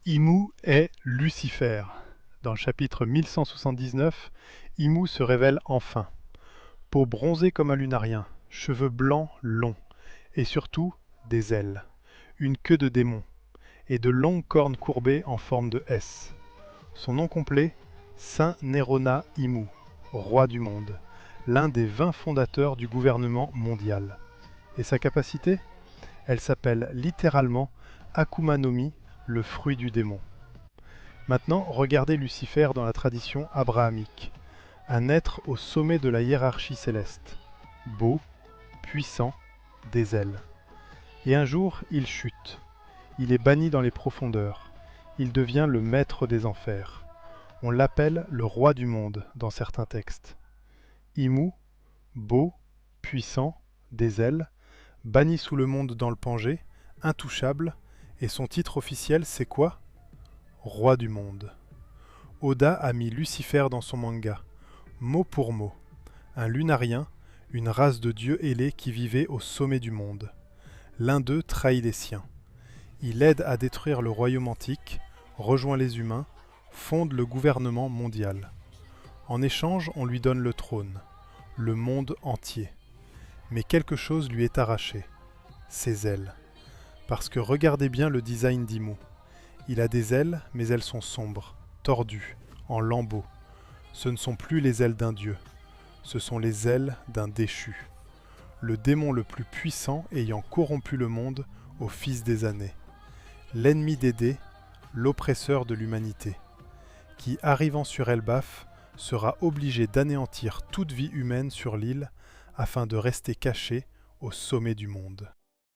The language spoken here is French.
Imou est Lucifer. Dans le chapitre 1179, Imou se révèle enfin. Peau bronzée comme un lunarien, cheveux blancs longs, et surtout des ailes, une queue de démon, et de longues cornes courbées en forme de S. Son nom complet, Saint Nerona Imou, roi du monde, l'un des 20 fondateurs du gouvernement mondial. Et sa capacité? Elle s'appelle littéralement Akuma no Mi, le fruit du démon. Maintenant, regardez Lucifer dans la tradition abrahamique, un être au sommet de la hiérarchie céleste, beau, puissant, des ailes. Et un jour, il chute. Il est banni dans les profondeurs. Il devient le maître des enfers. On l'appelle le roi du monde dans certains textes. Imou, beau, puissant, des ailes, banni sous le monde dans le Pangée, intouchable, et son titre officiel c'est quoi? Roi du monde. Oda a mis Lucifer dans son manga, mot pour mot. Un lunarien, une race de dieux ailés qui vivait au sommet du monde. L'un d'eux trahit les siens. Il aide à détruire le royaume antique, rejoint les humains, fonde le gouvernement mondial. En échange, on lui donne le trône, le monde entier. Mais quelque chose lui est arraché, ses ailes. Parce que regardez bien le design d'Imou. Il a des ailes, mais elles sont sombres, tordues, en lambeaux. Ce ne sont plus les ailes d'un dieu, ce sont les ailes d'un déchu. Le démon le plus puissant ayant corrompu le monde au fil des années. L'ennemi d'Édé, l'oppresseur de l'humanité, qui, arrivant sur Elbaf, sera obligé d'anéantir toute vie humaine sur l'île afin de rester caché au sommet du monde.